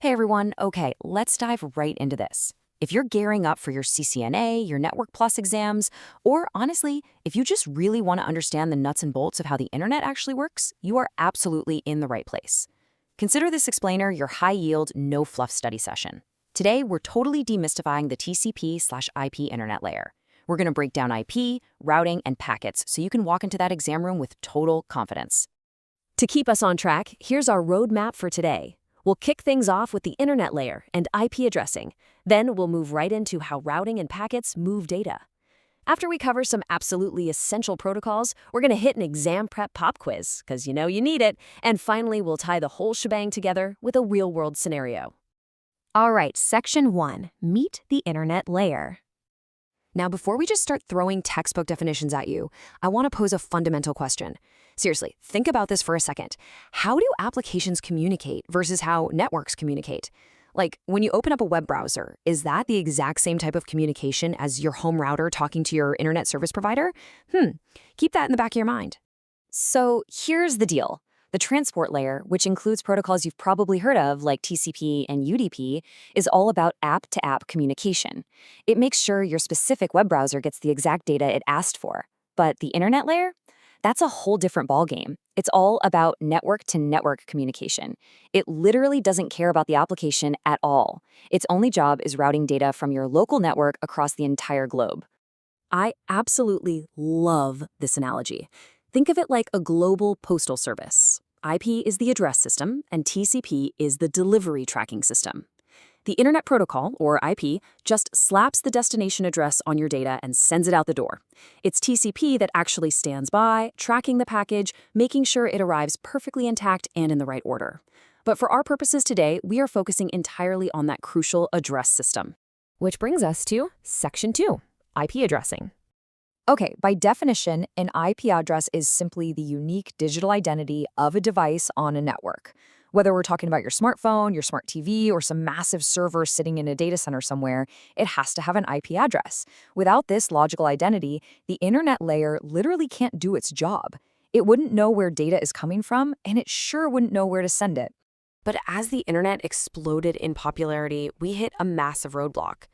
Hey everyone, okay, let's dive right into this. If you're gearing up for your CCNA, your Network Plus exams, or honestly, if you just really want to understand the nuts and bolts of how the internet actually works, you are absolutely in the right place. Consider this explainer your high-yield, no-fluff study session. Today, we're totally demystifying the TCP/IP internet layer. We're going to break down IP, routing, and packets so you can walk into that exam room with total confidence. To keep us on track, here's our roadmap for today. We'll kick things off with the internet layer and IP addressing. Then we'll move right into how routing and packets move data. After we cover some absolutely essential protocols, we're going to hit an exam prep pop quiz, because you know you need it. And finally, we'll tie the whole shebang together with a real-world scenario. All right, Section 1, meet the internet layer. Now, before we just start throwing textbook definitions at you, I want to pose a fundamental question. Seriously, think about this for a second. How do applications communicate versus how networks communicate? Like, when you open up a web browser, is that the exact same type of communication as your home router talking to your internet service provider? Keep that in the back of your mind. So here's the deal. The transport layer, which includes protocols you've probably heard of like TCP and UDP, is all about app-to-app communication. It makes sure your specific web browser gets the exact data it asked for. But the internet layer? That's a whole different ballgame. It's all about network-to-network communication. It literally doesn't care about the application at all. Its only job is routing data from your local network across the entire globe. I absolutely love this analogy. Think of it like a global postal service. IP is the address system, and TCP is the delivery tracking system. The Internet Protocol, or IP, just slaps the destination address on your data and sends it out the door. It's TCP that actually stands by, tracking the package, making sure it arrives perfectly intact and in the right order. But for our purposes today, we are focusing entirely on that crucial address system. Which brings us to Section 2, IP addressing. Okay, by definition, an IP address is simply the unique digital identity of a device on a network. Whether we're talking about your smartphone, your smart TV, or some massive server sitting in a data center somewhere, it has to have an IP address. Without this logical identity, the internet layer literally can't do its job. It wouldn't know where data is coming from, and it sure wouldn't know where to send it. But as the internet exploded in popularity, we hit a massive roadblock.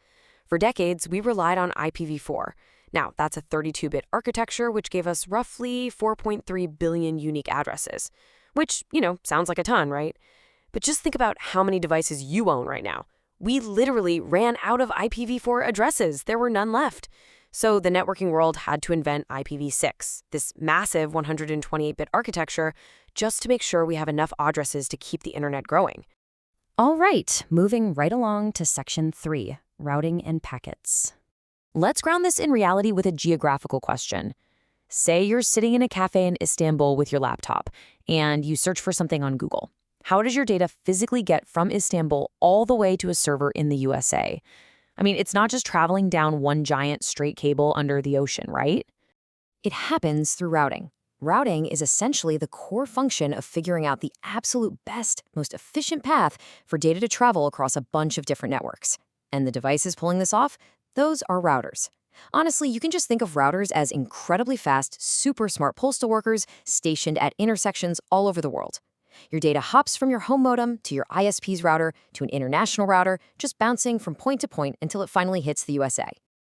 For decades, we relied on IPv4. Now, that's a 32-bit architecture which gave us roughly 4.3 billion unique addresses. Which, sounds like a ton, right? But just think about how many devices you own right now. We literally ran out of IPv4 addresses. There were none left. So the networking world had to invent IPv6, this massive 128-bit architecture, just to make sure we have enough addresses to keep the internet growing. All right, moving right along to Section 3, routing and packets. Let's ground this in reality with a geographical question. Say you're sitting in a cafe in Istanbul with your laptop, and you search for something on Google. How does your data physically get from Istanbul all the way to a server in the USA? I mean, it's not just traveling down one giant straight cable under the ocean, right? It happens through routing. Routing is essentially the core function of figuring out the absolute best, most efficient path for data to travel across a bunch of different networks. And the devices pulling this off, those are routers. Honestly, you can just think of routers as incredibly fast, super smart postal workers stationed at intersections all over the world. Your data hops from your home modem to your ISP's router to an international router, just bouncing from point to point until it finally hits the USA.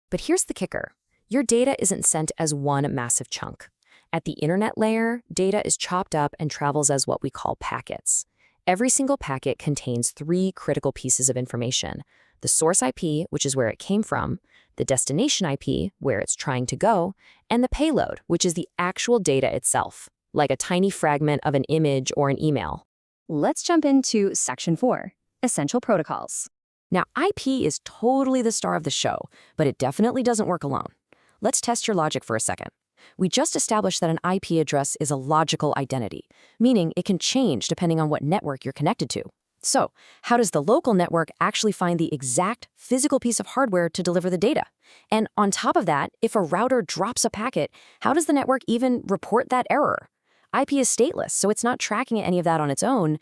But here's the kicker. Your data isn't sent as one massive chunk. At the internet layer, data is chopped up and travels as what we call packets. Every single packet contains 3 critical pieces of information: the source IP, which is where it came from, the destination IP, where it's trying to go, and the payload, which is the actual data itself, like a tiny fragment of an image or an email. Let's jump into Section 4, essential protocols. Now, IP is totally the star of the show, but it definitely doesn't work alone. Let's test your logic for a second. We just established that an IP address is a logical identity, meaning it can change depending on what network you're connected to. So, how does the local network actually find the exact physical piece of hardware to deliver the data? And on top of that, if a router drops a packet, how does the network even report that error? IP is stateless, so it's not tracking any of that on its own.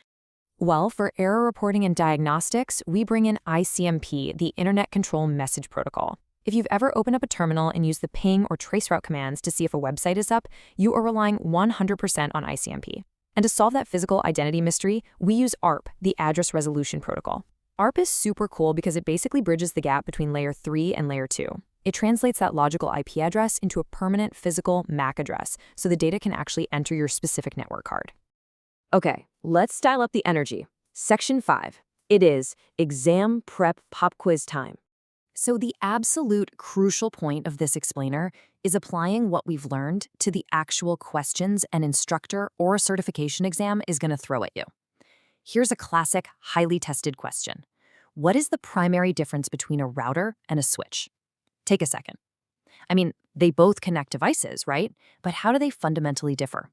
Well, for error reporting and diagnostics, we bring in ICMP, the Internet Control Message Protocol. If you've ever opened up a terminal and used the ping or traceroute commands to see if a website is up, you are relying 100% on ICMP. And to solve that physical identity mystery, we use ARP, the Address Resolution Protocol. ARP is super cool because it basically bridges the gap between layer 3 and layer 2. It translates that logical IP address into a permanent physical MAC address, so the data can actually enter your specific network card. Okay, let's dial up the energy. Section 5. It is exam prep pop quiz time. So the absolute crucial point of this explainer is applying what we've learned to the actual questions an instructor or a certification exam is going to throw at you. Here's a classic, highly tested question. What is the primary difference between a router and a switch? Take a second. I mean, they both connect devices, right? But how do they fundamentally differ?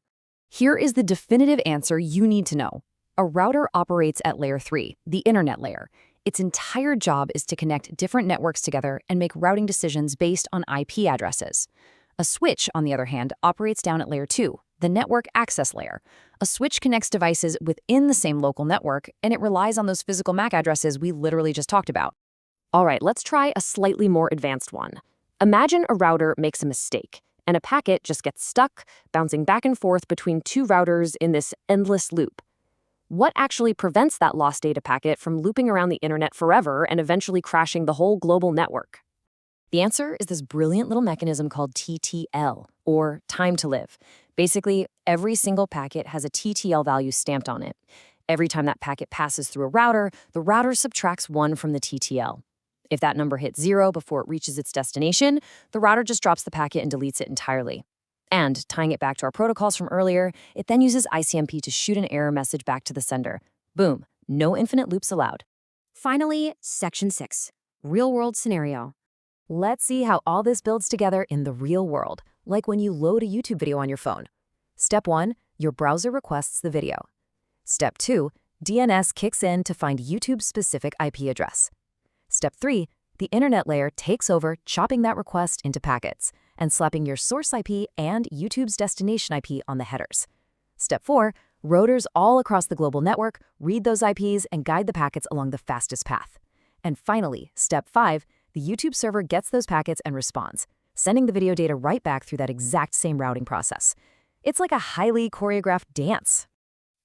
Here is the definitive answer you need to know. A router operates at layer 3, the internet layer. Its entire job is to connect different networks together and make routing decisions based on IP addresses. A switch, on the other hand, operates down at layer 2, the network access layer. A switch connects devices within the same local network, and it relies on those physical MAC addresses we literally just talked about. All right, let's try a slightly more advanced one. Imagine a router makes a mistake, and a packet just gets stuck, bouncing back and forth between two routers in this endless loop. What actually prevents that lost data packet from looping around the internet forever and eventually crashing the whole global network? The answer is this brilliant little mechanism called TTL, or time to live. Basically, every single packet has a TTL value stamped on it. Every time that packet passes through a router, the router subtracts 1 from the TTL. If that number hits 0 before it reaches its destination, the router just drops the packet and deletes it entirely. And, tying it back to our protocols from earlier, it then uses ICMP to shoot an error message back to the sender. Boom, no infinite loops allowed. Finally, Section 6, Real-World Scenario. Let's see how all this builds together in the real world, like when you load a YouTube video on your phone. Step 1, your browser requests the video. Step 2, DNS kicks in to find YouTube's specific IP address. Step 3, the internet layer takes over, chopping that request into packets and slapping your source IP and YouTube's destination IP on the headers. Step 4, routers all across the global network read those IPs and guide the packets along the fastest path. And finally, Step 5, the YouTube server gets those packets and responds, sending the video data right back through that exact same routing process. It's like a highly choreographed dance.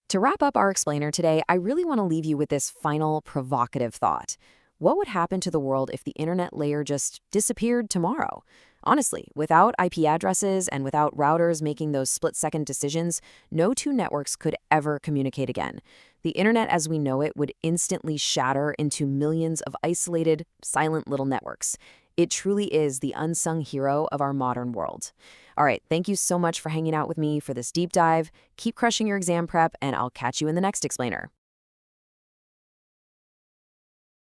To wrap up our explainer today, I really want to leave you with this final provocative thought. What would happen to the world if the internet layer just disappeared tomorrow? Honestly, without IP addresses and without routers making those split-second decisions, no two networks could ever communicate again. The internet as we know it would instantly shatter into millions of isolated, silent little networks. It truly is the unsung hero of our modern world. All right, thank you so much for hanging out with me for this deep dive. Keep crushing your exam prep, and I'll catch you in the next explainer.